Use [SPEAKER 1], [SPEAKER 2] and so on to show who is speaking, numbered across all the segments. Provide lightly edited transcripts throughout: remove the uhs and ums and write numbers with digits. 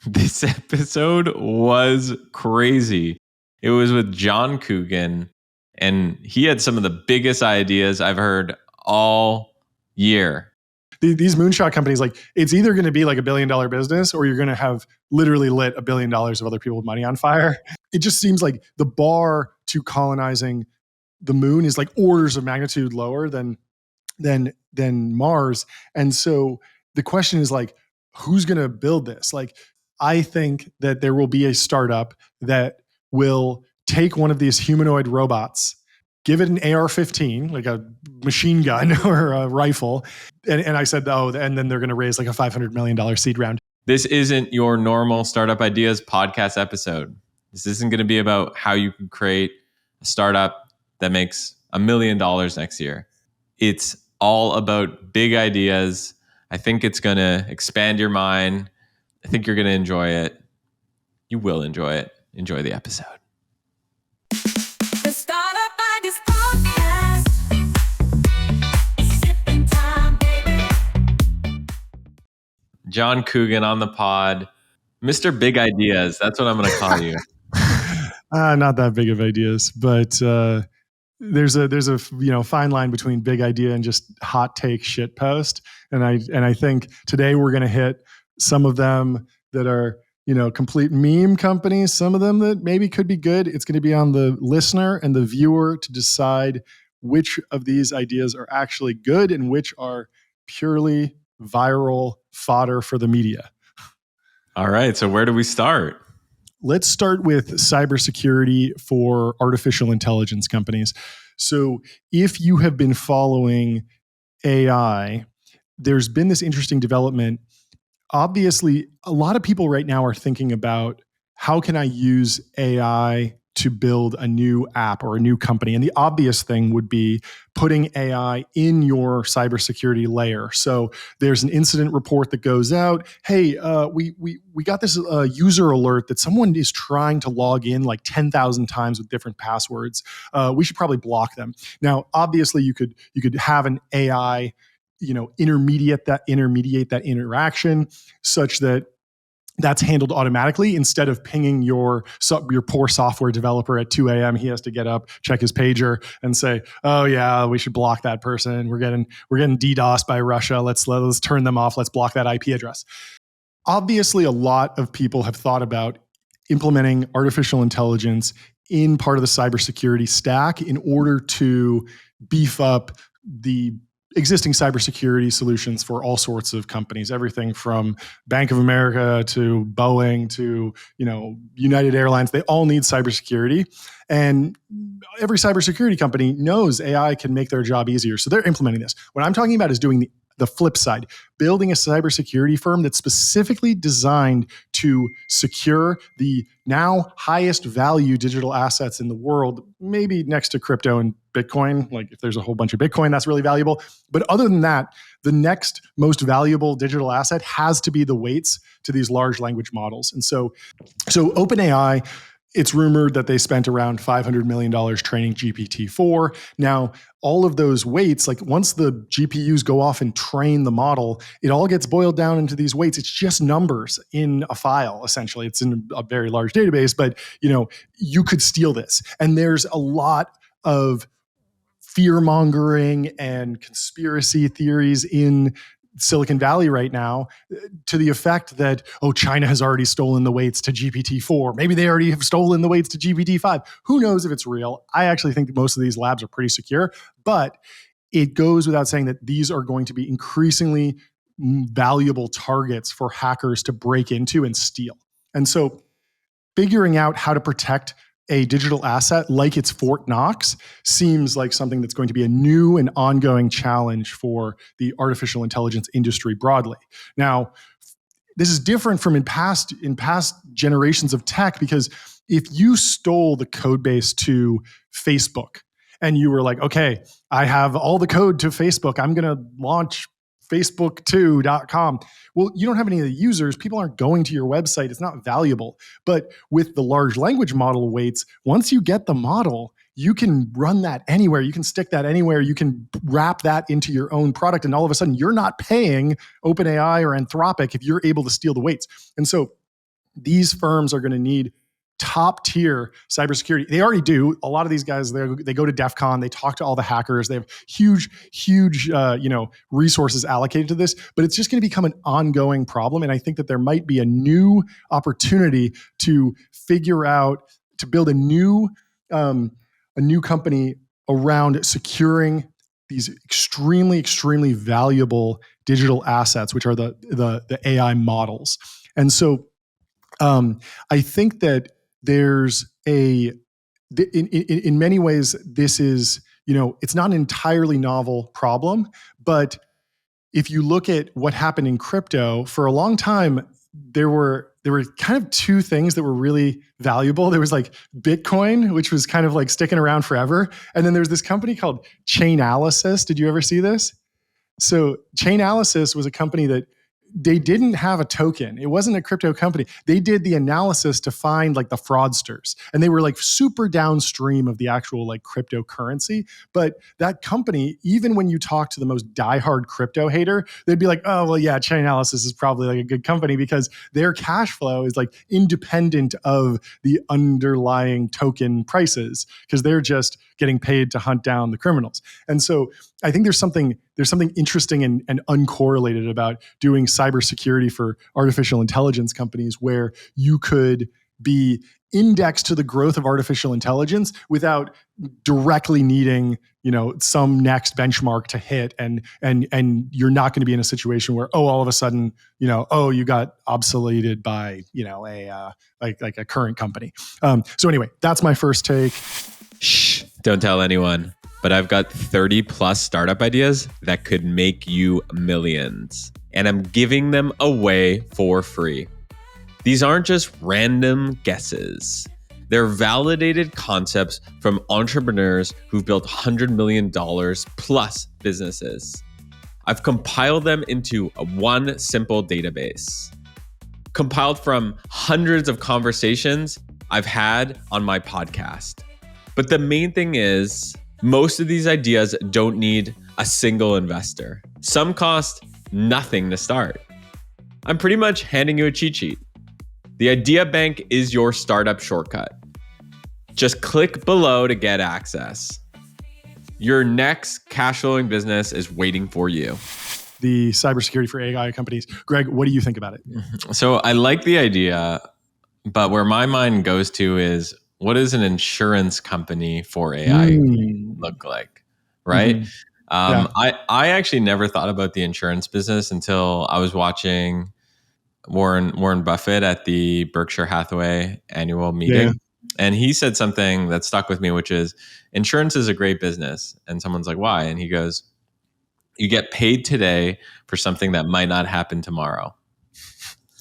[SPEAKER 1] This episode was crazy. It was with John Coogan, and he had some of the biggest ideas I've heard all year.
[SPEAKER 2] These moonshot companies, like, it's either going to be like $1 billion business or you're going to have literally lit $1 billion of other people's money on fire. It just seems like the bar to colonizing the moon is like orders of magnitude lower than Mars. And so the question is, like, who's going to build this? Like, I think that there will be a startup that will take one of these humanoid robots, give it an AR-15, like a machine gun or a rifle. And I said, and then they're going to raise like a $500 million seed round.
[SPEAKER 1] This isn't your normal Startup Ideas podcast episode. This isn't going to be about how you can create a startup that makes $1 million next year. It's all about big ideas. I think it's going to expand your mind. I think you're going to enjoy it. You will enjoy it. Enjoy the episode.
[SPEAKER 3] The Startup Ideas Podcast. Sipping time, baby.
[SPEAKER 1] John Coogan on the pod. Mr. Big Ideas. That's what I'm going to call you.
[SPEAKER 2] Not that big of ideas, but there's a fine line between big idea and just hot take shit post. And I think today we're going to hit some of them that are, complete meme companies, some of them that maybe could be good. It's going to be on the listener and the viewer to decide which of these ideas are actually good and which are purely viral fodder for the media.
[SPEAKER 1] All right. So where do we start?
[SPEAKER 2] Let's start with cybersecurity for artificial intelligence companies. So if you have been following AI, there's been this interesting development. Obviously, a lot of people right now are thinking about, how can I use AI to build a new app or a new company? And the obvious thing would be putting AI in your cybersecurity layer. So there's an incident report that goes out. Hey, we got this user alert that someone is trying to log in like 10,000 times with different passwords. We should probably block them. Now, obviously, you could have an AI intermediate that interaction such that that's handled automatically instead of pinging your poor software developer at 2 a.m. He has to get up, check his pager, and say, "Oh yeah, we should block that person. We're getting DDoSed by Russia. Let's turn them off. Let's block that IP address." Obviously, a lot of people have thought about implementing artificial intelligence in part of the cybersecurity stack in order to beef up the existing cybersecurity solutions for all sorts of companies, everything from Bank of America to Boeing to, United Airlines. They all need cybersecurity. And every cybersecurity company knows AI can make their job easier. So they're implementing this. What I'm talking about is doing the flip side, building a cybersecurity firm that's specifically designed to secure the now highest value digital assets in the world, maybe next to crypto and Bitcoin. Like, if there's a whole bunch of Bitcoin, that's really valuable. But other than that, the next most valuable digital asset has to be the weights to these large language models. And so OpenAI, it's rumored that they spent around $500 million training GPT-4. Now, all of those weights, like once the GPUs go off and train the model, it all gets boiled down into these weights. It's just numbers in a file, essentially. It's in a very large database, but you could steal this. And there's a lot of fear-mongering and conspiracy theories in Silicon Valley right now to the effect that, China has already stolen the weights to GPT-4. Maybe they already have stolen the weights to GPT-5. Who knows if it's real? I actually think that most of these labs are pretty secure, but it goes without saying that these are going to be increasingly valuable targets for hackers to break into and steal. And so figuring out how to protect a digital asset like it's Fort Knox seems like something that's going to be a new and ongoing challenge for the artificial intelligence industry broadly. Now, this is different from in past generations of tech, because if you stole the code base to Facebook and you were like, okay, I have all the code to Facebook, I'm going to launch Facebook2.com. Well, you don't have any of the users. People aren't going to your website. It's not valuable. But with the large language model weights, once you get the model, you can run that anywhere. You can stick that anywhere. You can wrap that into your own product. And all of a sudden, you're not paying OpenAI or Anthropic if you're able to steal the weights. And so these firms are going to need top tier cybersecurity. They already do. A lot of these guys, they go to DEF CON, they talk to all the hackers. They have huge resources allocated to this, but it's just going to become an ongoing problem. And I think that there might be a new opportunity to build a new company around securing these extremely, extremely valuable digital assets, which are the AI models. And so I think that there's in many ways, this is, it's not an entirely novel problem, but if you look at what happened in crypto, for a long time, there were kind of two things that were really valuable. There was like Bitcoin, which was kind of like sticking around forever. And then there's this company called Chainalysis. Did you ever see this? So Chainalysis was a company that they didn't have a token. It wasn't a crypto company. They did the analysis to find like the fraudsters, and they were like super downstream of the actual like cryptocurrency. But that company, even when you talk to the most diehard crypto hater, they'd be like, oh, well, yeah, Chainalysis is probably like a good company because their cash flow is like independent of the underlying token prices because they're just getting paid to hunt down the criminals. And so I think there's something interesting and uncorrelated about doing cybersecurity for artificial intelligence companies where you could be indexed to the growth of artificial intelligence without directly needing, some next benchmark to hit, and you're not going to be in a situation where, all of a sudden, you got obsoleted by, a current company. So anyway, that's my first take.
[SPEAKER 1] Shh, don't tell anyone. But I've got 30 plus startup ideas that could make you millions. And I'm giving them away for free. These aren't just random guesses. They're validated concepts from entrepreneurs who've built $100 million plus businesses. I've compiled them into one simple database, compiled from hundreds of conversations I've had on my podcast. But the main thing is, most of these ideas don't need a single investor. Some cost nothing to start. I'm pretty much handing you a cheat sheet. The Idea Bank is your startup shortcut. Just click below to get access. Your next cash flowing business is waiting for you.
[SPEAKER 2] The cybersecurity for AI companies. Greg, what do you think about it?
[SPEAKER 1] So I like the idea, but where my mind goes to is, what does an insurance company for AI look like, right?
[SPEAKER 2] Mm-hmm.
[SPEAKER 1] I actually never thought about the insurance business until I was watching Warren Buffett at the Berkshire Hathaway annual meeting.
[SPEAKER 2] Yeah.
[SPEAKER 1] And he said something that stuck with me, which is, insurance is a great business. And someone's like, why? And he goes, you get paid today for something that might not happen tomorrow.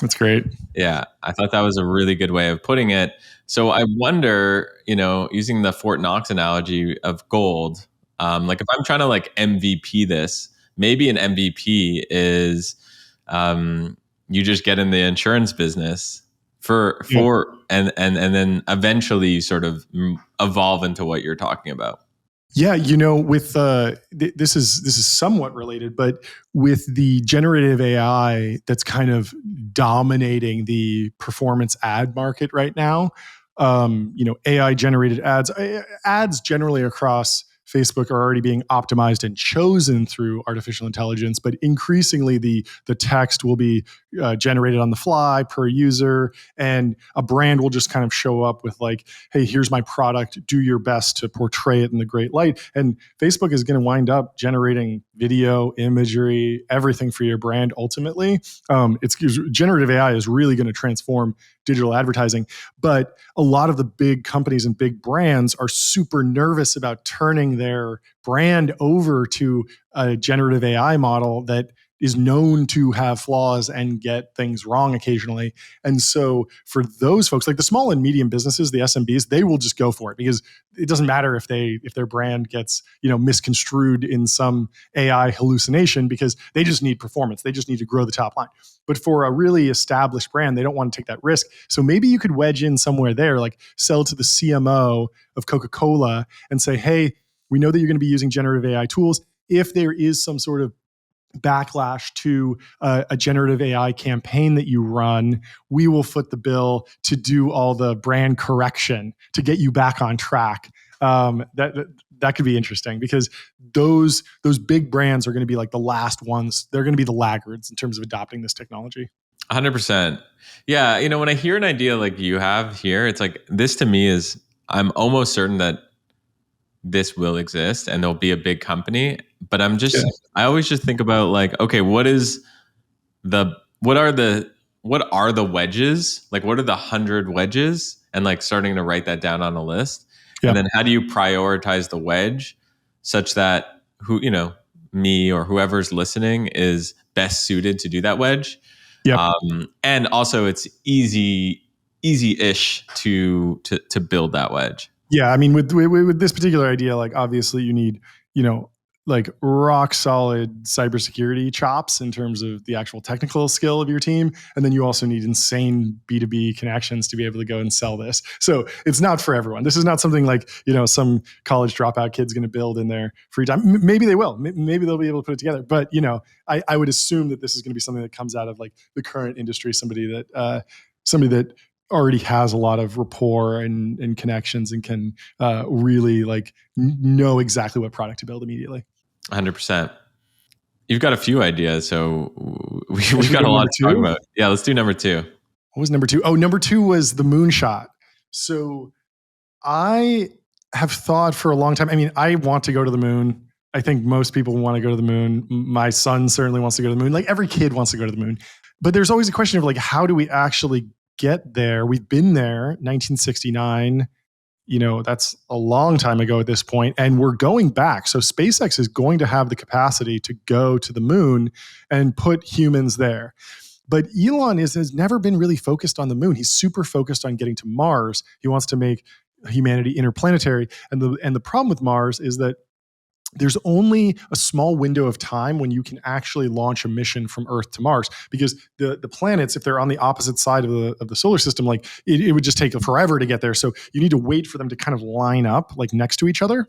[SPEAKER 2] That's great.
[SPEAKER 1] Yeah, I thought that was a really good way of putting it. So I wonder, using the Fort Knox analogy of gold, like if I'm trying to like MVP this, maybe an MVP is you just get in the insurance business and then eventually you sort of evolve into what you're talking about.
[SPEAKER 2] Yeah, with this is somewhat related, but with the generative AI that's kind of dominating the performance ad market right now, AI generated ads generally across Facebook are already being optimized and chosen through artificial intelligence, but increasingly the text will be generated on the fly per user, and a brand will just kind of show up with like, hey, here's my product, do your best to portray it in the great light. And Facebook is going to wind up generating video, imagery, everything for your brand ultimately. Generative AI is really going to transform digital advertising, but a lot of the big companies and big brands are super nervous about turning their brand over to a generative AI model that is known to have flaws and get things wrong occasionally. And so for those folks, like the small and medium businesses, the SMBs, they will just go for it because it doesn't matter if their brand gets, misconstrued in some AI hallucination, because they just need performance. They just need to grow the top line. But for a really established brand, they don't want to take that risk. So maybe you could wedge in somewhere there, like sell to the CMO of Coca-Cola and say, hey, we know that you're going to be using generative AI tools. If there is some sort of backlash to a generative AI campaign that you run, we will foot the bill to do all the brand correction to get you back on track. That could be interesting because those big brands are going to be like the last ones. They're going to be the laggards in terms of adopting this technology.
[SPEAKER 1] 100%. Yeah, when I hear an idea like you have here, it's like this to me is I'm almost certain that this will exist and there'll be a big company, but I always just think about like, okay, what are the wedges? Like what are the 100 wedges? And like starting to write that down on a list.
[SPEAKER 2] Yeah.
[SPEAKER 1] And then how do you prioritize the wedge such that me or whoever's listening is best suited to do that wedge?
[SPEAKER 2] Yep.
[SPEAKER 1] And also it's easy-ish to build that wedge.
[SPEAKER 2] Yeah, I mean, with this particular idea, like obviously you need, like rock solid cybersecurity chops in terms of the actual technical skill of your team, and then you also need insane B2B connections to be able to go and sell this. So it's not for everyone. This is not something like some college dropout kid's going to build in their free time. Maybe they will. Maybe they'll be able to put it together. But I would assume that this is going to be something that comes out of like the current industry, somebody that already has a lot of rapport and connections and can really like know exactly what product to build immediately.
[SPEAKER 1] 100%. You've got a few ideas, so we've got a lot to talk about. Yeah, let's do number 2.
[SPEAKER 2] What was number 2? Oh, number 2 was the moonshot. So I have thought for a long time. I mean, I want to go to the moon. I think most people want to go to the moon. My son certainly wants to go to the moon. Like every kid wants to go to the moon. But there's always a question of like, how do we actually get there? We've been there, 1969. That's a long time ago at this point, and we're going back. So SpaceX is going to have the capacity to go to the moon and put humans there. But Elon has never been really focused on the moon. He's super focused on getting to Mars. He wants to make humanity interplanetary. And the problem with Mars is that there's only a small window of time when you can actually launch a mission from Earth to Mars, because the planets, if they're on the opposite side of the solar system, like it would just take forever to get there. So you need to wait for them to kind of line up like next to each other.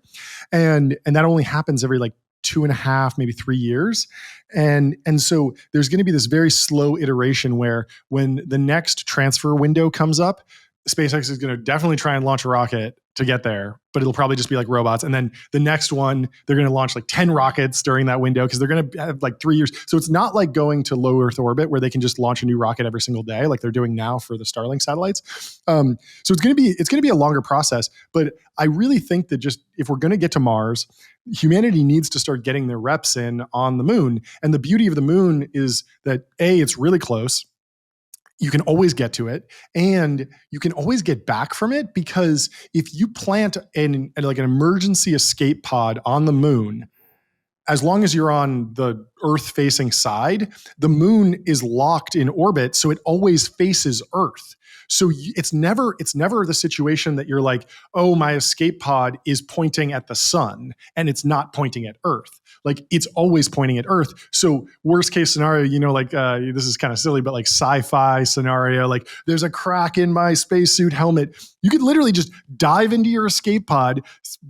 [SPEAKER 2] And that only happens every like 2.5, maybe 3 years. And so there's going to be this very slow iteration where when the next transfer window comes up, SpaceX is going to definitely try and launch a rocket to get there, but it'll probably just be like robots. And then the next one, they're going to launch like 10 rockets during that window because they're going to have like 3 years. So it's not like going to low Earth orbit where they can just launch a new rocket every single day like they're doing now for the Starlink satellites. So it's going to be a longer process. But I really think that just if we're going to get to Mars, humanity needs to start getting their reps in on the moon. And the beauty of the moon is that it's really close. You can always get to it, and you can always get back from it, because if you plant an emergency escape pod on the moon, as long as you're on the Earth-facing side, the moon is locked in orbit, so it always faces Earth. So it's never the situation that you're like, oh, my escape pod is pointing at the sun and it's not pointing at Earth. Like it's always pointing at Earth. So worst case scenario, this is kind of silly, but like sci-fi scenario, like there's a crack in my spacesuit helmet. You could literally just dive into your escape pod,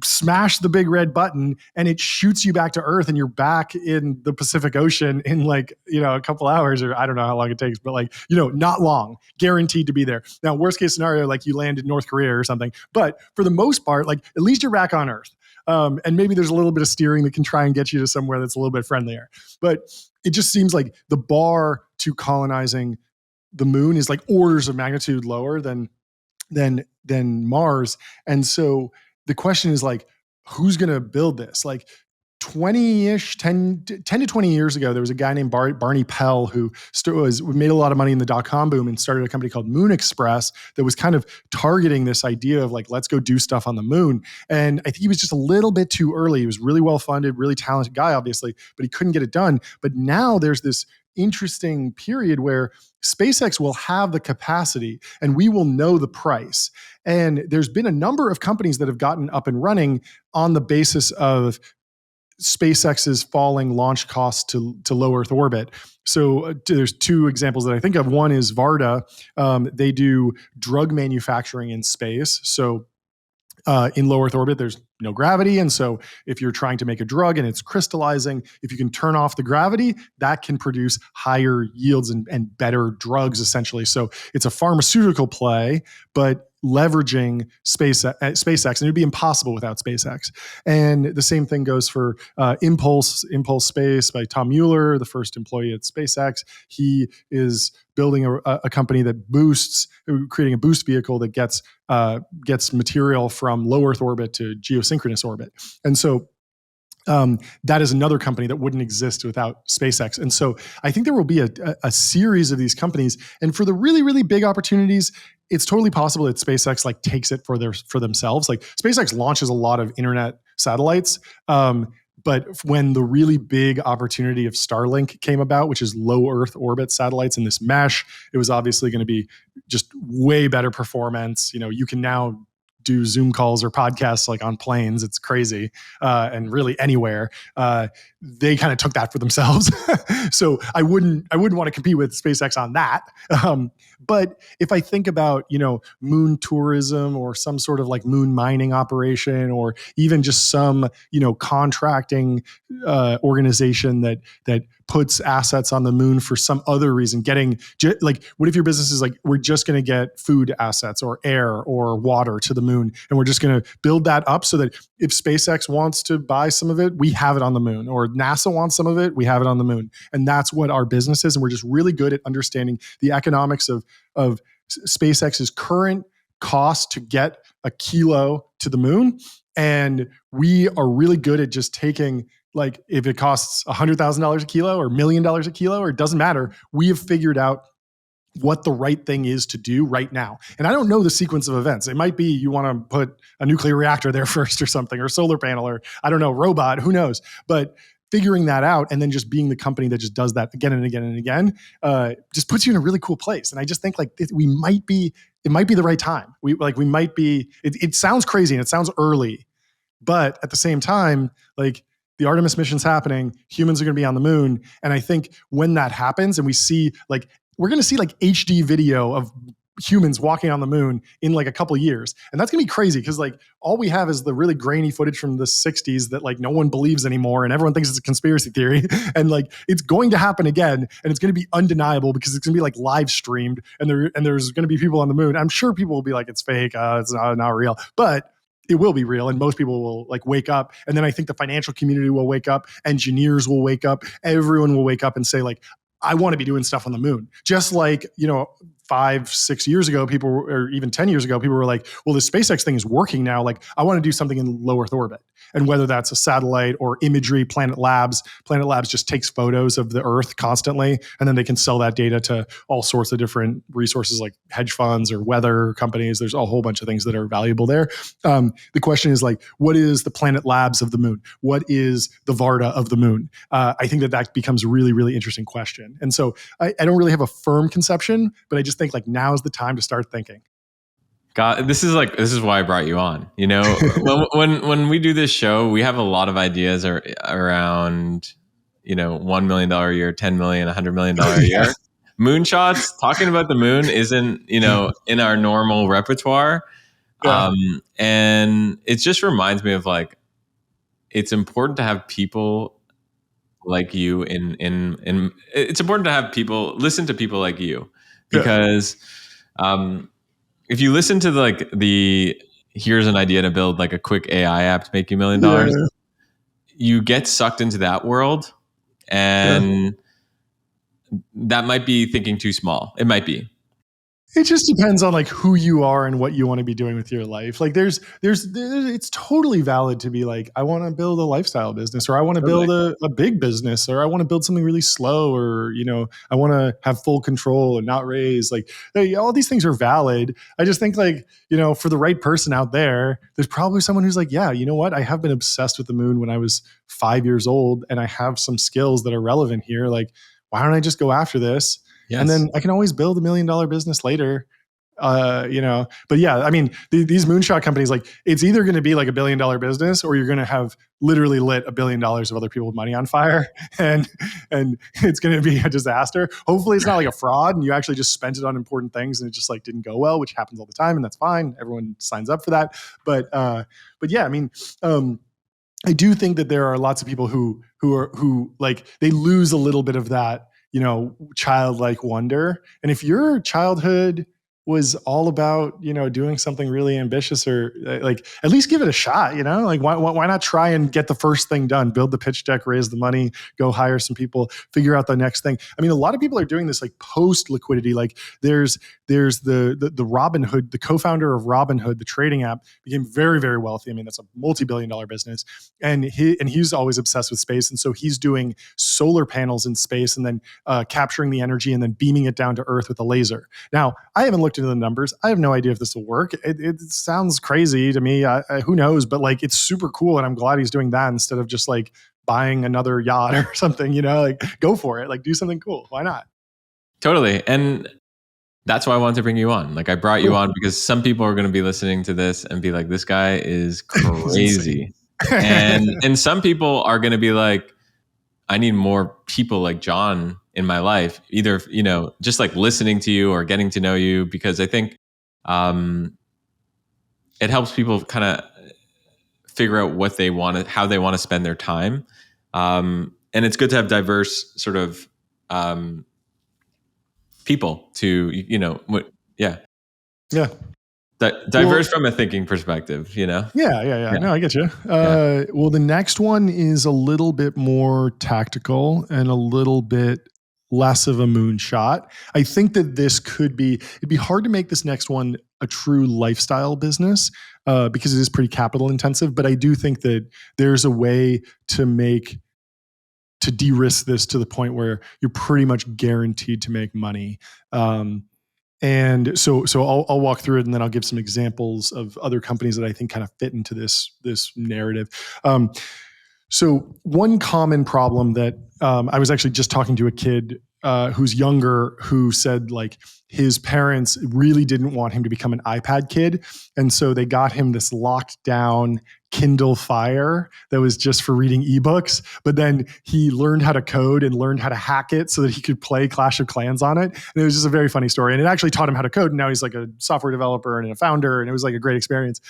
[SPEAKER 2] smash the big red button, and it shoots you back to Earth, and you're back in the Pacific Ocean in like, a couple hours, or I don't know how long it takes, but like, not long, guaranteed to be there. Now, worst case scenario, like you land in North Korea or something. But for the most part, like at least you're back on Earth. And maybe there's a little bit of steering that can try and get you to somewhere that's a little bit friendlier. But it just seems like the bar to colonizing the moon is like orders of magnitude lower than Mars. And so the question is like, who's going to build this? Like 10 to 20 years ago, there was a guy named Barney Pell who made a lot of money in the dot-com boom and started a company called Moon Express that was kind of targeting this idea of like, let's go do stuff on the moon. And I think he was just a little bit too early. He was really well-funded, really talented guy, obviously, but he couldn't get it done. But now there's this interesting period where SpaceX will have the capacity and we will know the price. And there's been a number of companies that have gotten up and running on the basis of SpaceX's falling launch costs to low Earth orbit. So there's 2 examples that I think of. One is Varda. They do drug manufacturing in space. So In low Earth orbit, there's no gravity. And so if you're trying to make a drug and it's crystallizing, if you can turn off the gravity, that can produce higher yields and better drugs, essentially. So it's a pharmaceutical play, but leveraging SpaceX, and it'd be impossible without SpaceX. And the same thing goes for Impulse Space by Tom Mueller, the first employee at SpaceX. He is building a company that creating a boost vehicle that gets material from low Earth orbit to geosynchronous orbit. And so that is another company that wouldn't exist without SpaceX. And so I think there will be a series of these companies. And for the really, really big opportunities, it's totally possible that SpaceX like takes it for themselves. Like SpaceX launches a lot of internet satellites. But when the really big opportunity of Starlink came about, which is low Earth orbit satellites in this mesh, it was obviously going to be just way better performance. You can now do Zoom calls or podcasts like on planes. It's crazy. And really anywhere. They kind of took that for themselves. So I wouldn't want to compete with SpaceX on that. But if I think about, moon tourism or some sort of like moon mining operation, or even just some, contracting organization that puts assets on the moon for some other reason, what if your business is like, we're just going to get food assets or air or water to the moon, and we're just going to build that up so that if SpaceX wants to buy some of it, we have it on the moon, or NASA wants some of it, we have it on the moon. And that's what our business is. And we're just really good at understanding the economics of SpaceX's current cost to get a kilo to the moon. And we are really good at just taking, like, if it costs $100,000 a kilo or $1 million a kilo, or it doesn't matter, we have figured out what the right thing is to do right now. And I don't know the sequence of events. It might be you want to put a nuclear reactor there first or something, or a solar panel, or I don't know, robot, who knows? But figuring that out and then just being the company that just does that again and again and again, just puts you in a really cool place. And I just think like it might be the right time. It sounds crazy and it sounds early, but at the same time, like, the Artemis mission's happening, humans are going to be on the moon. And I think when that happens and we're going to see like HD video of humans walking on the moon in like a couple of years. And that's going to be crazy because like all we have is the really grainy footage from the 60s that like no one believes anymore and everyone thinks it's a conspiracy theory. And like it's going to happen again, and it's going to be undeniable because it's going to be like live streamed, and there's going to be people on the moon. I'm sure people will be like, it's fake, it's not real. But it will be real, and most people will like wake up. And then I think the financial community will wake up, engineers will wake up, everyone will wake up and say like, I want to be doing stuff on the moon. Just like, 5-6 years ago, or even 10 years ago, people were like, well, the SpaceX thing is working now. Like, I want to do something in low Earth orbit. And whether that's a satellite or imagery, Planet Labs just takes photos of the Earth constantly. And then they can sell that data to all sorts of different resources like hedge funds or weather companies. There's a whole bunch of things that are valuable there. The question is like, what is the Planet Labs of the moon? What is the Varda of the moon? I think that becomes a really, really interesting question. And so I don't really have a firm conception, but I just think like now is the time to start thinking.
[SPEAKER 1] God, this is why I brought you on. When we do this show, we have a lot of ideas around, $1 million a year, 10 million, $100 million a year.
[SPEAKER 2] Yeah.
[SPEAKER 1] Moonshots, talking about the moon isn't, in our normal repertoire.
[SPEAKER 2] Yeah.
[SPEAKER 1] And it just reminds me of like, it's important to have people like you it's important to have people listen to people like you, because if you listen to the here's an idea to build like a quick AI app to make you $1 million, you get sucked into that world, and that might be thinking too small. It might be.
[SPEAKER 2] It just depends on like who you are and what you want to be doing with your life. Like there's it's totally valid to be like, I want to build a lifestyle business, or I want to build a big business, or I want to build something really slow, or, I want to have full control and not raise. Like all these things are valid. I just think like, for the right person out there, there's probably someone who's like, yeah, you know what? I have been obsessed with the moon when I was 5 years old, and I have some skills that are relevant here. Like, why don't I just go after this? Yes. And then I can always build $1 million business later. But yeah, I mean, these moonshot companies, like, it's either going to be like $1 billion business, or you're going to have literally lit $1 billion of other people's money on fire, and it's going to be a disaster. Hopefully it's not like a fraud and you actually just spent it on important things and it just like didn't go well, which happens all the time, and that's fine. Everyone signs up for that. But yeah, I mean, I do think that there are lots of people who like, they lose a little bit of that, childlike wonder. And if your childhood was all about, doing something really ambitious, or like, at least give it a shot, like, why not try and get the first thing done, build the pitch deck, raise the money, go hire some people, figure out the next thing. I mean, a lot of people are doing this like post liquidity. Like there's the Robinhood, the co-founder of Robinhood, the trading app, became very, very wealthy. I mean, that's a multi-billion-dollar business. And he's always obsessed with space. And so he's doing solar panels in space and then capturing the energy and then beaming it down to Earth with a laser. Now, I haven't looked into the numbers. I have no idea if this will work. It sounds crazy to me. Who knows? But like, it's super cool. And I'm glad he's doing that instead of just like buying another yacht or something, like, go for it. Like, do something cool. Why not?
[SPEAKER 1] Totally. And that's why I wanted to bring you on. Like, I brought you on because some people are going to be listening to this and be like, this guy is crazy. and some people are going to be like, I need more people like John in my life, either, just like listening to you or getting to know you, because I think it helps people kind of figure out what they want to, how they want to spend their time. And it's good to have diverse sort of people to, yeah. Diverse from a thinking perspective,
[SPEAKER 2] Yeah. No, I get you. Well, the next one is a little bit more tactical and a little bit less of a moonshot. I think that it'd be hard to make this next one a true lifestyle business because it is pretty capital intensive. But I do think that there's a way to de-risk this to the point where you're pretty much guaranteed to make money. And so I'll walk through it, and then I'll give some examples of other companies that I think kind of fit into this narrative. So one common problem that I was actually just talking to a kid who's younger, who said like his parents really didn't want him to become an iPad kid, and so they got him this locked down Kindle Fire that was just for reading ebooks. But then he learned how to code and learned how to hack it so that he could play Clash of Clans on it. And it was just a very funny story. And it actually taught him how to code. And now he's like a software developer and a founder. And it was like a great experience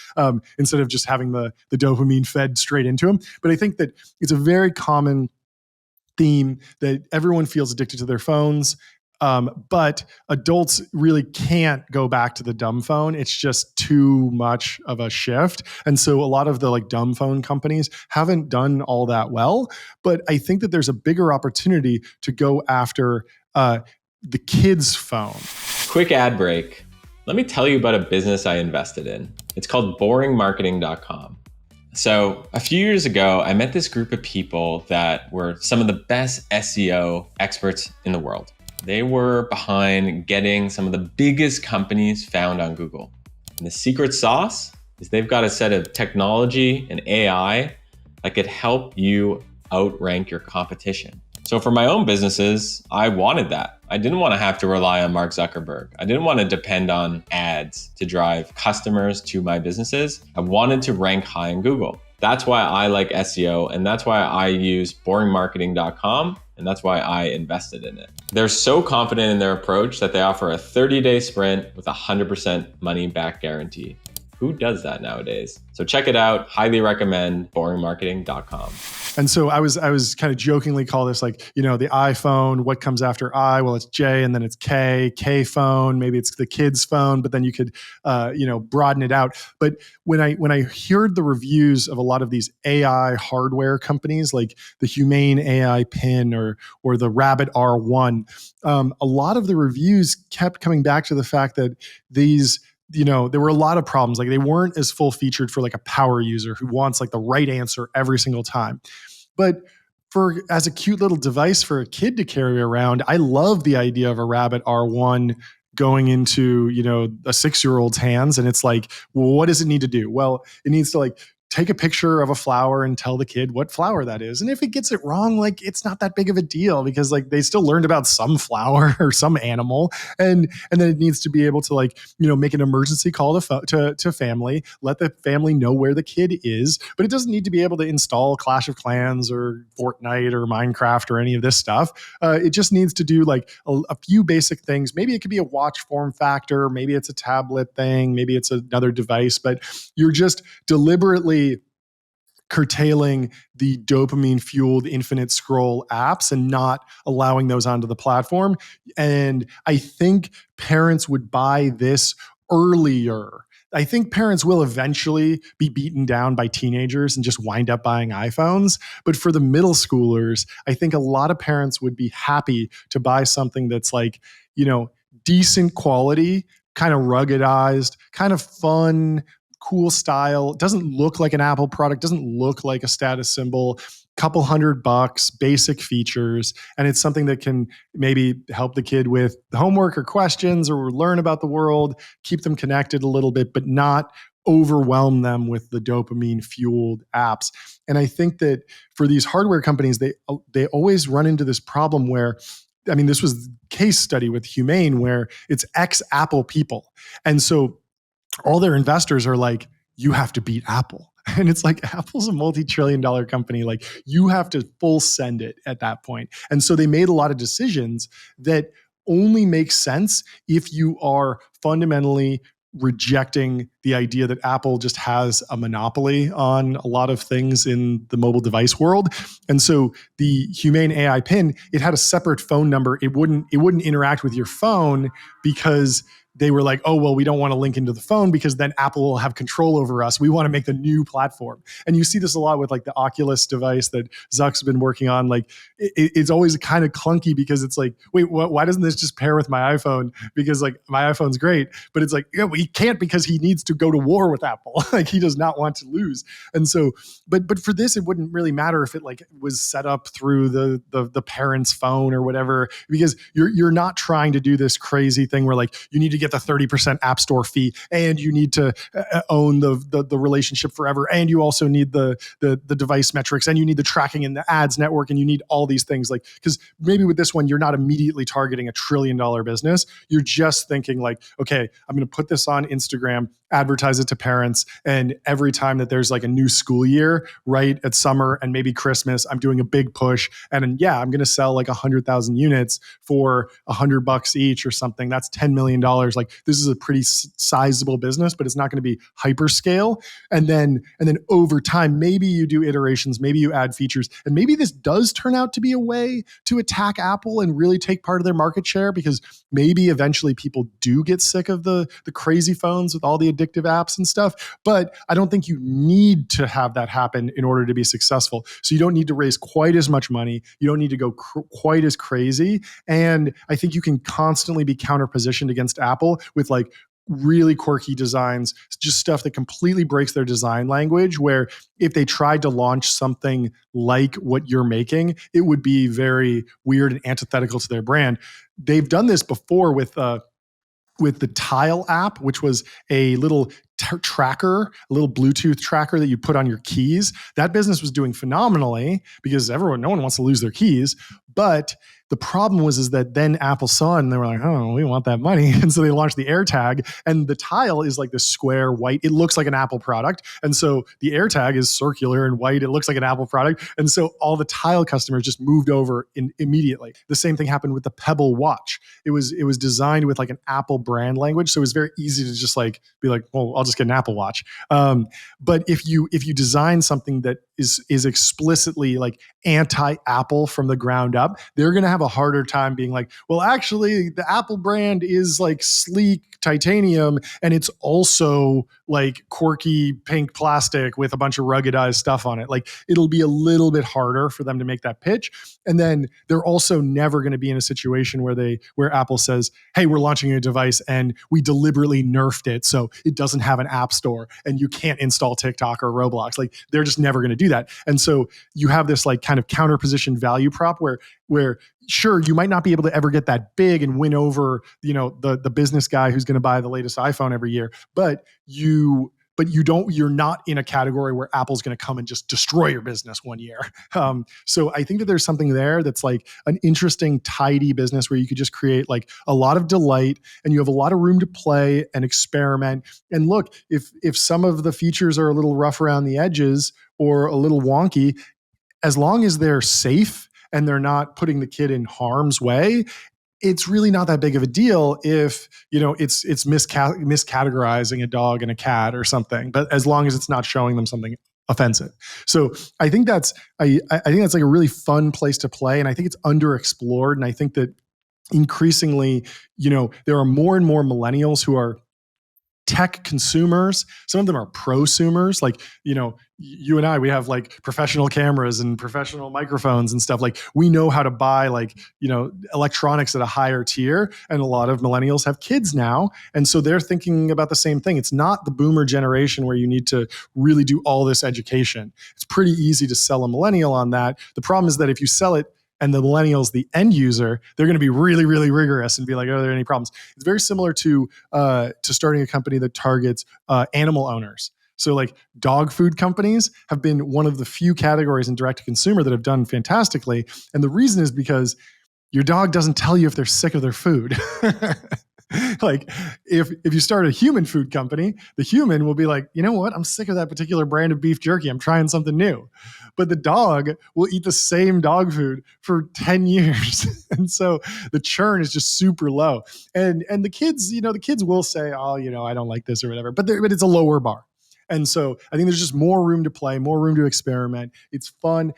[SPEAKER 2] instead of just having the dopamine fed straight into him. But I think that it's a very common theme that everyone feels addicted to their phones. But adults really can't go back to the dumb phone. It's just too much of a shift. And so a lot of the like dumb phone companies haven't done all that well. But I think that there's a bigger opportunity to go after the kids' phone.
[SPEAKER 1] Quick ad break. Let me tell you about a business I invested in. It's called boringmarketing.com. So a few years ago, I met this group of people that were some of the best SEO experts in the world. They were behind getting some of the biggest companies found on Google. And the secret sauce is they've got a set of technology and AI that could help you outrank your competition. So for my own businesses, I wanted that. I didn't want to have to rely on Mark Zuckerberg. I didn't want to depend on ads to drive customers to my businesses. I wanted to rank high in Google. That's why I like SEO, and that's why I use boringmarketing.com, and that's why I invested in it. They're so confident in their approach that they offer a 30-day sprint with a 100% money back guarantee. Who does that nowadays? So check it out. Highly recommend boringmarketing.com.
[SPEAKER 2] And so I was kind of jokingly call this like, the iPhone, what comes after I? Well, it's J and then it's K phone, maybe it's the kid's phone, but then you could, broaden it out. But when I heard the reviews of a lot of these AI hardware companies, like the Humane AI Pin or the Rabbit R1, a lot of the reviews kept coming back to the fact that these, there were a lot of problems. Like they weren't as full featured for like a power user who wants like the right answer every single time. But as a cute little device for a kid to carry around, I love the idea of a Rabbit R1 going into, a 6-year-old's hands. And it's like, well, what does it need to do? Well, it needs to like take a picture of a flower and tell the kid what flower that is. And if it gets it wrong, like it's not that big of a deal because like they still learned about some flower or some animal. And then it needs to be able to like, make an emergency call to family, let the family know where the kid is, but it doesn't need to be able to install Clash of Clans or Fortnite or Minecraft or any of this stuff. It just needs to do like a few basic things. Maybe it could be a watch form factor. Maybe it's a tablet thing. Maybe it's another device, but you're just deliberately curtailing the dopamine fueled infinite scroll apps and not allowing those onto the platform. And I think parents would buy this earlier. I think parents will eventually be beaten down by teenagers and just wind up buying iPhones. But for the middle schoolers, I think a lot of parents would be happy to buy something that's like, decent quality, kind of ruggedized, kind of fun, cool style. Doesn't look like an Apple product, doesn't look like a status symbol, couple $100, basic features. And it's something that can maybe help the kid with homework or questions or learn about the world, keep them connected a little bit, but not overwhelm them with the dopamine fueled apps. And I think that for these hardware companies, they always run into this problem where, this was case study with Humane where it's ex-Apple people. And so all their investors are like, you have to beat Apple. And it's like, Apple's a multi-trillion-dollar company. Like, you have to full send it at that point. And so they made a lot of decisions that only make sense if you are fundamentally rejecting the idea that Apple just has a monopoly on a lot of things in the mobile device world. And so the Humane AI pin, it had a separate phone number. It wouldn't interact with your phone because they were like, oh, well, we don't want to link into the phone because then Apple will have control over us. We want to make the new platform. And you see this a lot with like the Oculus device that Zuck's been working on. Like it's always kind of clunky because it's like, wait, why doesn't this just pair with my iPhone? Because like my iPhone's great, but it's like, he can't because he needs to go to war with Apple. Like he does not want to lose. And so, but for this, it wouldn't really matter if it like was set up through the parent's phone or whatever, because you're not trying to do this crazy thing where like you need to get the 30% app store fee and you need to own the relationship forever. And you also need the device metrics and you need the tracking and the ads network and you need all these things. Like, because maybe with this one, you're not immediately targeting $1 trillion business. You're just thinking like, okay, I'm going to put this on Instagram, advertise it to parents. And every time that there's like a new school year, right at summer and maybe Christmas, I'm doing a big push. And then, I'm going to sell like 100,000 units for $100 each or something. That's $10 million. Like this is a pretty sizable business, but it's not going to be hyperscale. And then over time, maybe you do iterations, maybe you add features, and maybe this does turn out to be a way to attack Apple and really take part of their market share, because maybe eventually people do get sick of the crazy phones with all the addictive apps and stuff. But I don't think you need to have that happen in order to be successful. So you don't need to raise quite as much money. You don't need to go quite as crazy. And I think you can constantly be counterpositioned against Apple with like really quirky designs, just stuff that completely breaks their design language, where if they tried to launch something like what you're making, it would be very weird and antithetical to their brand. They've done this before with the Tile app, which was a little tracker, a little Bluetooth tracker that you put on your keys. That business was doing phenomenally because no one wants to lose their keys. But the problem is that then Apple saw it and they were like, oh, we want that money. And so they launched the AirTag, and the Tile is like this square white. It looks like an Apple product. And so the AirTag is circular and white. It looks like an Apple product. And so all the Tile customers just moved over immediately. The same thing happened with the Pebble watch. It was designed with like an Apple brand language. So it was very easy to just like be like, well, I'll just get an Apple Watch. But if you design something that is explicitly like anti-Apple from the ground up, they're going to have a harder time being like, well, actually the Apple brand is like sleek titanium and it's also like quirky pink plastic with a bunch of ruggedized stuff on it. Like it'll be a little bit harder for them to make that pitch. And then they're also never going to be in a situation where Apple says, hey, we're launching a device and we deliberately nerfed it so it doesn't have an app store and you can't install TikTok or Roblox. Like they're just never going to do that. And so you have this like kind of counterposition value prop where sure, you might not be able to ever get that big and win over, the business guy who's going to buy the latest iPhone every year, but but you're not in a category where Apple's going to come and just destroy your business one year. So I think that there's something there that's like an interesting, tidy business where you could just create like a lot of delight and you have a lot of room to play and experiment. And look, if some of the features are a little rough around the edges or a little wonky, as long as they're safe and they're not putting the kid in harm's way, it's really not that big of a deal if it's miscategorizing a dog and a cat or something. But as long as it's not showing them something offensive. So I think that's I think that's like a really fun place to play, and I think it's underexplored. And I think that increasingly, there are more and more millennials who are tech consumers. Some of them are prosumers. Like, you and I, we have like professional cameras and professional microphones and stuff. Like, we know how to buy like, electronics at a higher tier. And a lot of millennials have kids now. And so they're thinking about the same thing. It's not the boomer generation where you need to really do all this education. It's pretty easy to sell a millennial on that. The problem is that if you sell it and the millennials, the end user, they're going to be really, really rigorous and be like, are there any problems? It's very similar to starting a company that targets animal owners. So like dog food companies have been one of the few categories in direct to consumer that have done fantastically. And the reason is because your dog doesn't tell you if they're sick of their food. Like if you start a human food company, the human will be like, you know what? I'm sick of that particular brand of beef jerky. I'm trying something new. But the dog will eat the same dog food for 10 years. And so the churn is just super low. And the kids, the kids will say, oh, I don't like this or whatever, but it's a lower bar. And so I think there's just more room to play, more room to experiment. It's fun.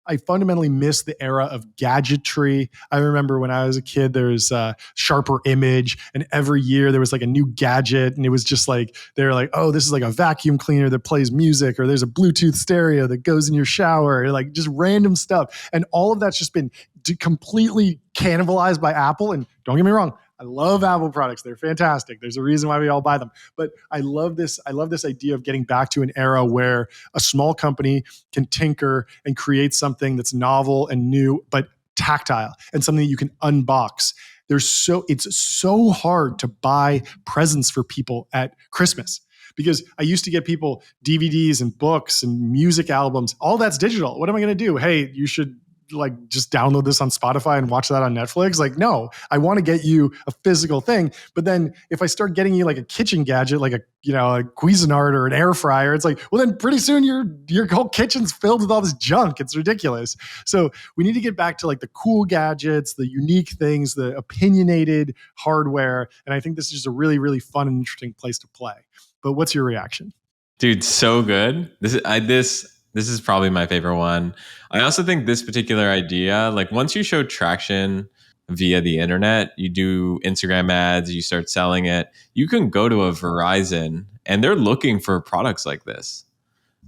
[SPEAKER 2] I fundamentally miss the era of gadgetry. I remember when I was a kid, there was Sharper Image, and every year there was like a new gadget, and it was just like, they're like, oh, this is like a vacuum cleaner that plays music, or there's a Bluetooth stereo that goes in your shower, or like just random stuff. And all of that's just been completely cannibalized by Apple. And don't get me wrong, I love Apple products. They're fantastic. There's a reason why we all buy them. But I love this idea of getting back to an era where a small company can tinker and create something that's novel and new, but tactile, and something that you can unbox. It's so hard to buy presents for people at Christmas, because I used to get people DVDs and books and music albums. All that's digital. What am I going to do? Hey, you should like just download this on Spotify and watch that on Netflix. Like, no, I want to get you a physical thing. But then if I start getting you like a kitchen gadget, like a Cuisinart or an air fryer, it's like, well, then pretty soon your whole kitchen's filled with all this junk. It's ridiculous. So we need to get back to like the cool gadgets, the unique things, the opinionated hardware. And I think this is just a really, really fun and interesting place to play. But what's your reaction?
[SPEAKER 1] Dude, so good. This is probably my favorite one. I also think this particular idea, like once you show traction via the internet, you do Instagram ads, you start selling it, you can go to a Verizon and they're looking for products like this.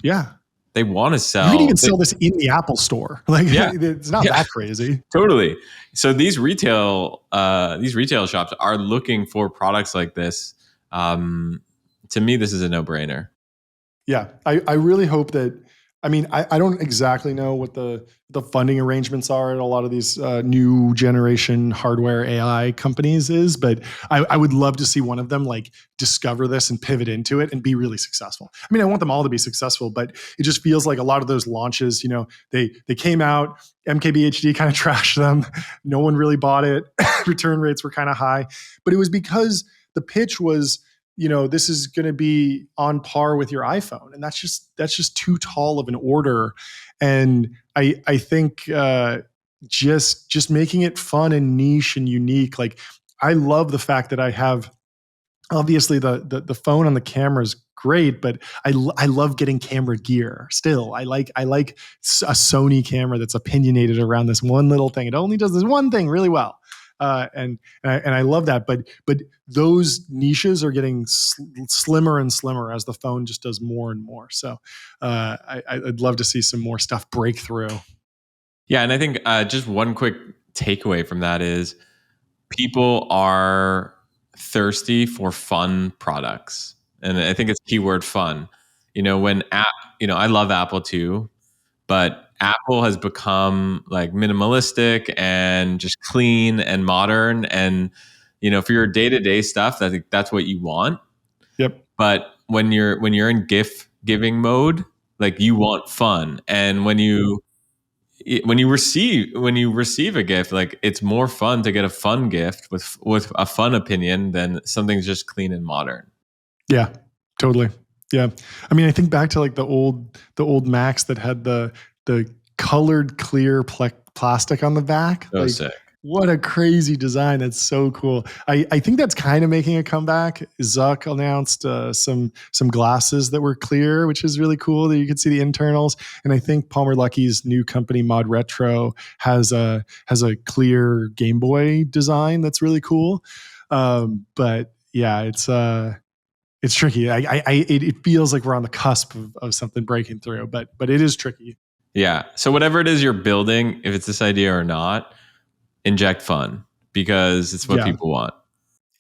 [SPEAKER 2] Yeah.
[SPEAKER 1] They want to sell.
[SPEAKER 2] You can even sell this in the Apple store. Like,
[SPEAKER 1] yeah,
[SPEAKER 2] it's not that crazy.
[SPEAKER 1] Totally. So these retail shops are looking for products like this. To me, this is a no-brainer.
[SPEAKER 2] Yeah. I really hope that, I don't exactly know what the funding arrangements are at a lot of these new generation hardware AI companies is, but I would love to see one of them like discover this and pivot into it and be really successful. I want them all to be successful, but it just feels like a lot of those launches, they came out, MKBHD kind of trashed them. No one really bought it. Return rates were kind of high, but it was because the pitch was, this is going to be on par with your iPhone. And that's just too tall of an order. And I think just making it fun and niche and unique. Like, I love the fact that I have, obviously the phone on the camera is great, but I love getting camera gear still. I like a Sony camera that's opinionated around this one little thing. It only does this one thing really well. And I love that, but those niches are getting slimmer and slimmer as the phone just does more and more. So I'd love to see some more stuff break through.
[SPEAKER 1] Yeah, and I think just one quick takeaway from that is people are thirsty for fun products, and I think it's keyword fun. I love Apple too, but Apple has become like minimalistic and just clean and modern. And, for your day-to-day stuff, I think that's what you want.
[SPEAKER 2] Yep.
[SPEAKER 1] But when you're in GIF giving mode, like you want fun, and when you receive a gift, like it's more fun to get a fun gift with a fun opinion than something's just clean and modern.
[SPEAKER 2] Yeah, totally. Yeah. I mean, I think back to like the old Macs that had the colored clear plastic on the back.
[SPEAKER 1] So
[SPEAKER 2] Like,
[SPEAKER 1] sick.
[SPEAKER 2] what a crazy design. That's so cool. I think that's kind of making a comeback. Zuck announced some glasses that were clear, which is really cool that you could see the internals. And I think Palmer Luckey's new company Mod Retro has a clear Game Boy design that's really cool. But yeah, it's tricky. It feels like we're on the cusp of something breaking through, but it is tricky.
[SPEAKER 1] Yeah. So whatever it is you're building, if it's this idea or not, inject fun because it's what
[SPEAKER 2] Yeah.
[SPEAKER 1] people want.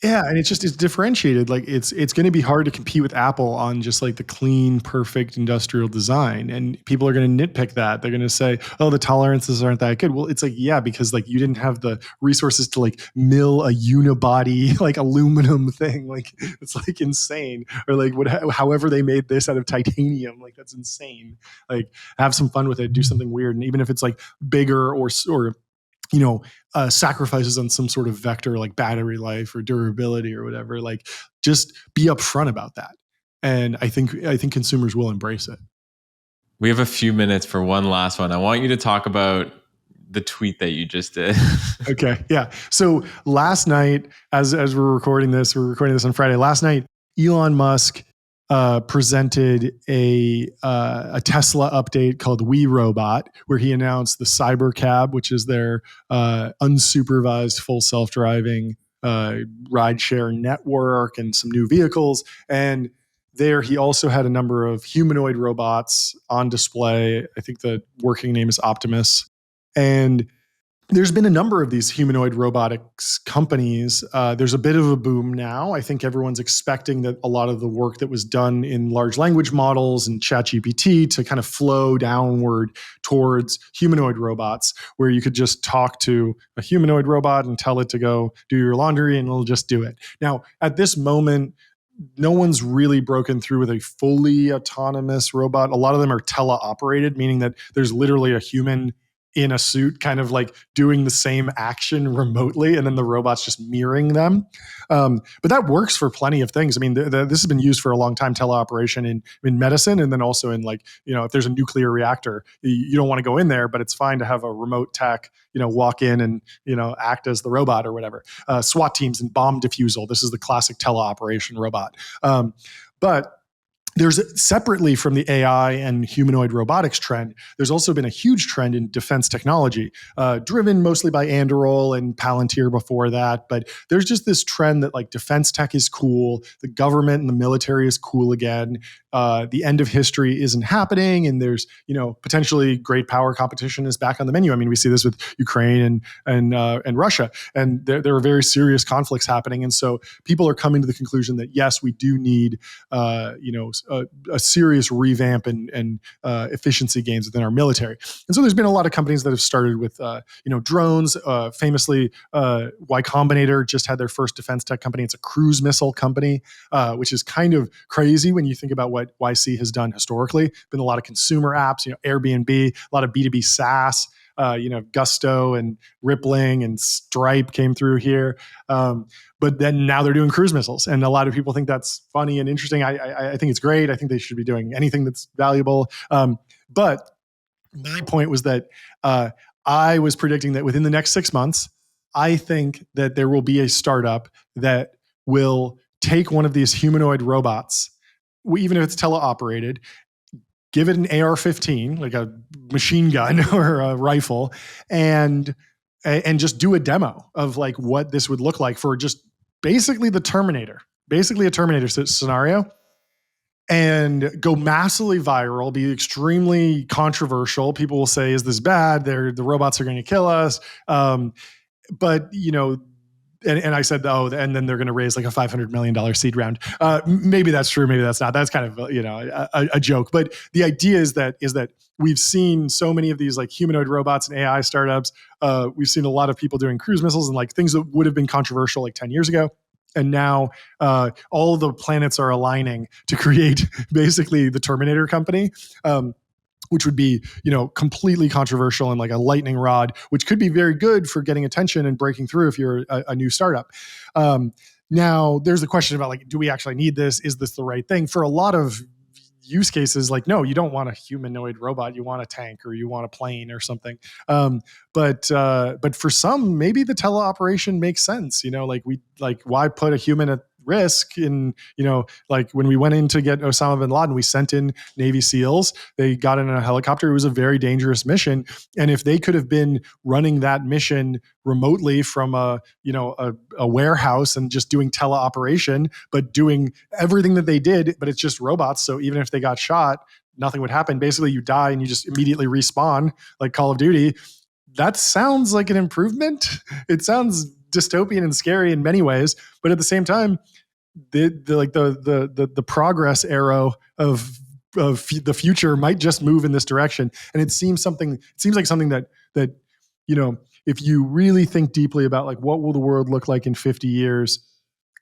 [SPEAKER 2] Yeah, and it's differentiated. Like it's going to be hard to compete with Apple on just like the clean, perfect industrial design, and people are going to nitpick that. They're going to say, "Oh, the tolerances aren't that good." Well, it's like, yeah, because like you didn't have the resources to like mill a unibody like aluminum thing. Like it's like insane. Or like however they made this out of titanium, like that's insane. Like have some fun with it, do something weird, and even if it's like bigger or sacrifices on some sort of vector like battery life or durability or whatever, like just be upfront about that. And I think consumers will embrace it.
[SPEAKER 1] We have a few minutes for one last one. I want you to talk about the tweet that you just did.
[SPEAKER 2] Okay. Yeah. So last night, as we're recording this on Friday. Last night, Elon Musk presented a Tesla update called We Robot, where he announced the Cybercab, which is their unsupervised full self-driving rideshare network, and some new vehicles. And there, he also had a number of humanoid robots on display. I think the working name is Optimus. And there's been a number of these humanoid robotics companies. There's a bit of a boom now. I think everyone's expecting that a lot of the work that was done in large language models and ChatGPT to kind of flow downward towards humanoid robots, where you could just talk to a humanoid robot and tell it to go do your laundry and it'll just do it. Now, at this moment, no one's really broken through with a fully autonomous robot. A lot of them are teleoperated, meaning that there's literally a human in a suit kind of like doing the same action remotely, and then the robot's just mirroring them. But that works for plenty of things. I mean, this has been used for a long time, teleoperation in medicine, and then also in like, if there's a nuclear reactor, you don't want to go in there, but it's fine to have a remote tech, walk in and, act as the robot or whatever. SWAT teams and bomb defusal. This is the classic teleoperation robot. But there's separately from the AI and humanoid robotics trend, there's also been a huge trend in defense technology, driven mostly by Anduril and Palantir before that. But there's just this trend that like defense tech is cool. The government and the military is cool again. The end of history isn't happening. And there's, potentially great power competition is back on the menu. I mean, we see this with Ukraine and Russia, and there are very serious conflicts happening. And so people are coming to the conclusion that yes, we do need, a serious revamp and efficiency gains within our military. And so there's been a lot of companies that have started with drones. Famously, Y Combinator just had their first defense tech company. It's a cruise missile company, which is kind of crazy when you think about what YC has done historically. Been a lot of consumer apps, Airbnb, a lot of B2B SaaS. Gusto and Rippling and Stripe came through here. But then now they're doing cruise missiles. And a lot of people think that's funny and interesting. I think it's great. I think they should be doing anything that's valuable. But my point was that I was predicting that within the next 6 months, I think that there will be a startup that will take one of these humanoid robots, even if it's teleoperated, give it an AR-15, like a machine gun or a rifle, and just do a demo of like what this would look like for just basically a Terminator scenario, and go massively viral, be extremely controversial. People will say, "Is this bad? The robots are going to kill us." But and I said, oh, and then they're going to raise like a $500 million seed round. Maybe that's true. Maybe that's not. That's kind of, a joke. But the idea is that we've seen so many of these like humanoid robots and AI startups. We've seen a lot of people doing cruise missiles and like things that would have been controversial like 10 years ago. And now all the planets are aligning to create basically the Terminator company. Which would be, completely controversial and like a lightning rod, which could be very good for getting attention and breaking through if you're a new startup. Now, there's the question about like, do we actually need this? Is this the right thing? For a lot of use cases, like, no, you don't want a humanoid robot. You want a tank or you want a plane or something. But for some, maybe the teleoperation makes sense. Like why put a human at risk in, like when we went in to get Osama bin Laden, we sent in Navy SEALs. They got in a helicopter. It was a very dangerous mission. And if they could have been running that mission remotely from a warehouse and just doing teleoperation, but doing everything that they did, but it's just robots. So even if they got shot, nothing would happen. Basically, you die and you just immediately respawn like Call of Duty. That sounds like an improvement. It sounds dystopian and scary in many ways, but at the same time, the progress arrow of the future might just move in this direction. And it seems like something that if you really think deeply about like what will the world look like in 50 years,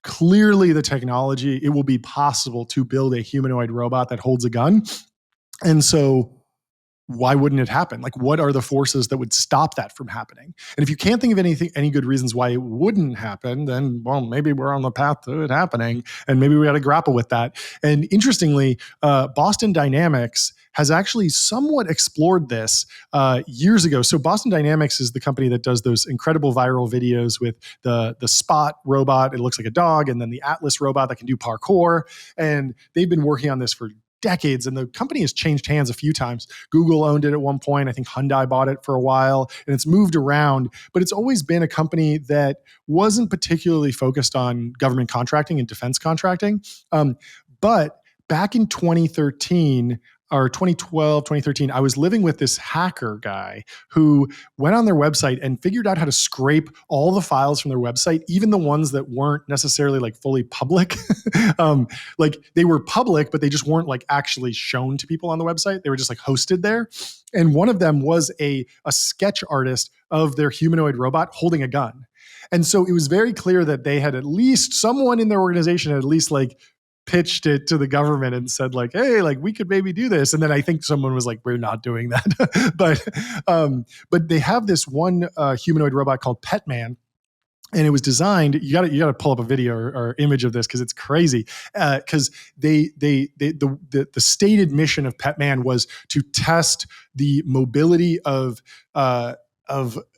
[SPEAKER 2] clearly the technology, it will be possible to build a humanoid robot that holds a gun. And so why wouldn't it happen? Like, what are the forces that would stop that from happening? And if you can't think of any good reasons why it wouldn't happen, then, well, maybe we're on the path to it happening, and maybe we got to grapple with that. And interestingly, Boston Dynamics has actually somewhat explored this years ago. So Boston Dynamics is the company that does those incredible viral videos with the Spot robot. It looks like a dog, and then the Atlas robot that can do parkour. And they've been working on this for decades, and the company has changed hands a few times. Google owned it at one point. I think Hyundai bought it for a while, and it's moved around, but it's always been a company that wasn't particularly focused on government contracting and defense contracting. But back in 2013, or 2012, 2013, I was living with this hacker guy who went on their website and figured out how to scrape all the files from their website, even the ones that weren't necessarily like fully public. Like they were public, but they just weren't like actually shown to people on the website. They were just like hosted there. And one of them was a sketch artist of their humanoid robot holding a gun. And so it was very clear that they had at least someone in their organization had at least like pitched it to the government and said like, hey, like we could maybe do this. And then I think someone was like, we're not doing that. But they have this one humanoid robot called Petman. And it was designed. You got to pull up a video or image of this because it's crazy. Because the stated mission of Petman was to test the mobility of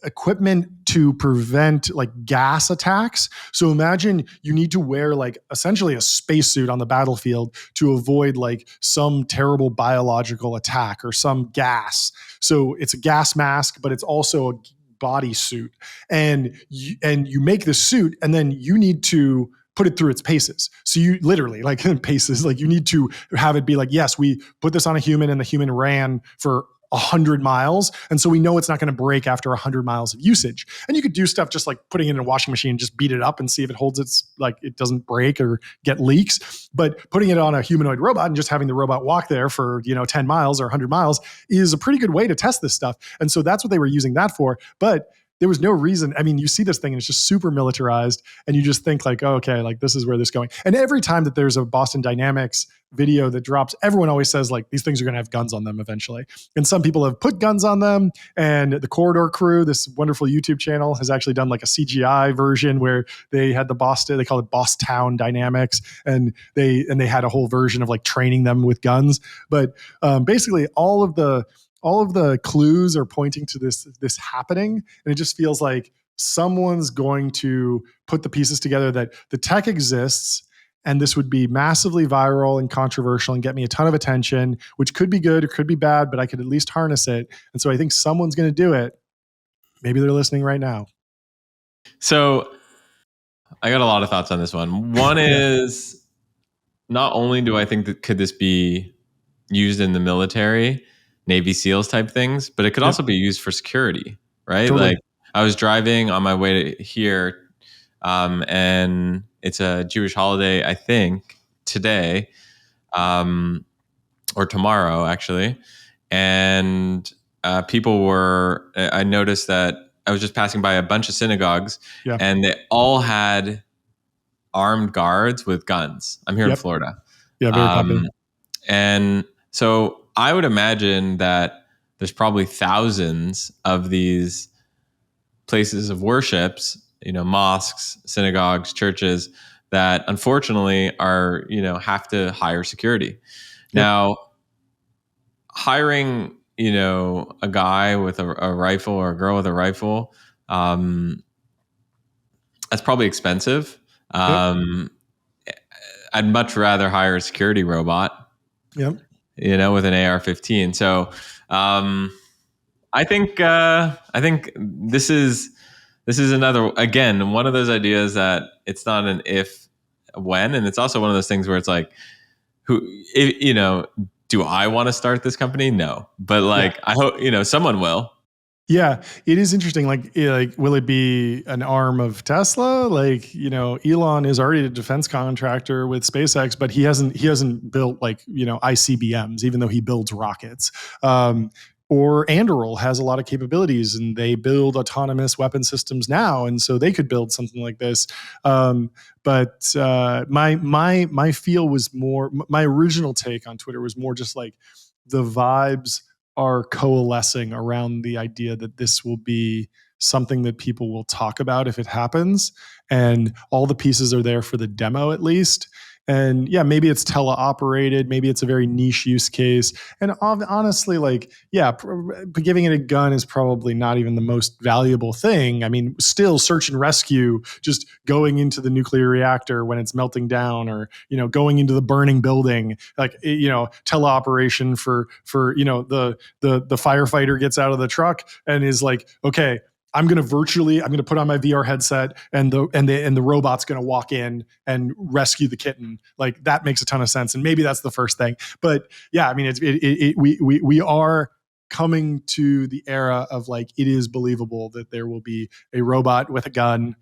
[SPEAKER 2] equipment to prevent like gas attacks. So imagine you need to wear like essentially a spacesuit on the battlefield to avoid like some terrible biological attack or some gas. So it's a gas mask, but it's also a bodysuit. And you make the suit, and then you need to put it through its paces. So you literally like paces, like you need to have it be like, yes, we put this on a human and the human ran for 100 miles. And so we know it's not going to break after 100 miles of usage. And you could do stuff just like putting it in a washing machine and just beat it up and see if it holds its, like it doesn't break or get leaks. But putting it on a humanoid robot and just having the robot walk there for, 10 miles or 100 miles is a pretty good way to test this stuff. And so that's what they were using that for. But there was no reason. I mean, you see this thing and it's just super militarized, and you just think like, oh, okay, like this is where this is going. And every time that there's a Boston Dynamics video that drops, everyone always says like these things are going to have guns on them eventually. And some people have put guns on them. And the Corridor Crew, this wonderful YouTube channel, has actually done like a CGI version where they had they call it Boss Town Dynamics, and they had a whole version of like training them with guns. But basically, all of the clues are pointing to this happening, and it just feels like someone's going to put the pieces together that the tech exists, and this would be massively viral and controversial and get me a ton of attention, which could be good or could be bad, but I could at least harness it. And so I think someone's going to do it. Maybe they're listening right now.
[SPEAKER 1] So I got a lot of thoughts on this one. One is, not only do I think that could this be used in the military, Navy SEALs type things, but it could also be used for security, right?
[SPEAKER 2] Totally.
[SPEAKER 1] Like I was driving on my way to here, and it's a Jewish holiday, I think, today, or tomorrow actually. And I noticed that I was just passing by a bunch of synagogues, and they all had armed guards with guns. I'm here in
[SPEAKER 2] Yep.
[SPEAKER 1] Florida.
[SPEAKER 2] Yeah, very popular.
[SPEAKER 1] And so I would imagine that there's probably thousands of these places of worships, mosques, synagogues, churches that unfortunately are, have to hire security.
[SPEAKER 2] Yep.
[SPEAKER 1] Now, hiring, a guy with a rifle or a girl with a rifle, that's probably expensive. I'd much rather hire a security robot,
[SPEAKER 2] Yep.
[SPEAKER 1] with an AR-15. So, I think this is another, again, one of those ideas that it's not an if, when, and it's also one of those things where it's like, do I want to start this company? No, but I hope someone will.
[SPEAKER 2] Yeah, it is interesting. Like, will it be an arm of Tesla? Like, Elon is already a defense contractor with SpaceX, but he hasn't built ICBMs, even though he builds rockets. Or Anduril has a lot of capabilities, and they build autonomous weapon systems now, and so they could build something like this. But my feel was more. My original take on Twitter was more just like the vibes are coalescing around the idea that this will be something that people will talk about if it happens, and all the pieces are there for the demo at least. And yeah, maybe it's teleoperated, maybe it's a very niche use case. And honestly, giving it a gun is probably not even the most valuable thing. I mean, still search and rescue, just going into the nuclear reactor when it's melting down, or going into the burning building, teleoperation for the firefighter gets out of the truck and is like, okay, I'm going to put on my VR headset, and the robot's going to walk in and rescue the kitten. Like, that makes a ton of sense. And maybe that's the first thing. But yeah, I mean, we are coming to the era of like, it is believable that there will be a robot with a gun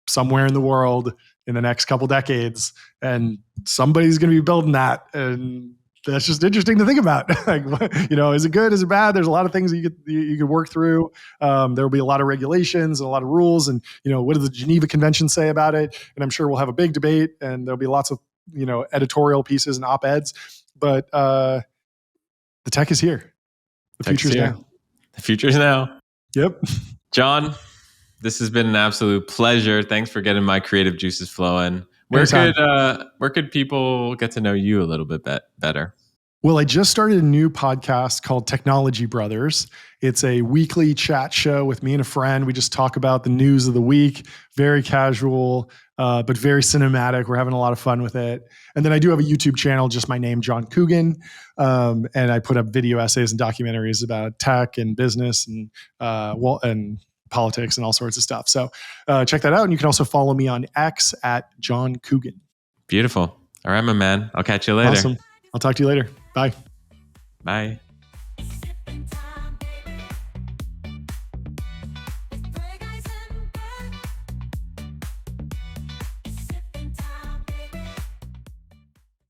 [SPEAKER 2] somewhere in the world in the next couple decades, and somebody's going to be building that. And that's just interesting to think about. Is it good? Is it bad? There's a lot of things you could work through. There will be a lot of regulations and a lot of rules, and what do the Geneva Convention say about it? And I'm sure we'll have a big debate, and there'll be lots of editorial pieces and op-eds. But the tech is here. The future's now.
[SPEAKER 1] The future's now.
[SPEAKER 2] Yep.
[SPEAKER 1] John, this has been an absolute pleasure. Thanks for getting my creative juices flowing. Where could people get to know you a little bit better?
[SPEAKER 2] Well, I just started a new podcast called Technology Brothers. It's a weekly chat show with me and a friend. We just talk about the news of the week, very casual, but very cinematic. We're having a lot of fun with it. And then I do have a YouTube channel, just my name, John Coogan. And I put up video essays and documentaries about tech and business and politics and all sorts of stuff. So check that out. And you can also follow me on X at John Coogan.
[SPEAKER 1] Beautiful. All right, my man. I'll catch you later.
[SPEAKER 2] Awesome. I'll talk to you later. Bye.
[SPEAKER 1] Bye.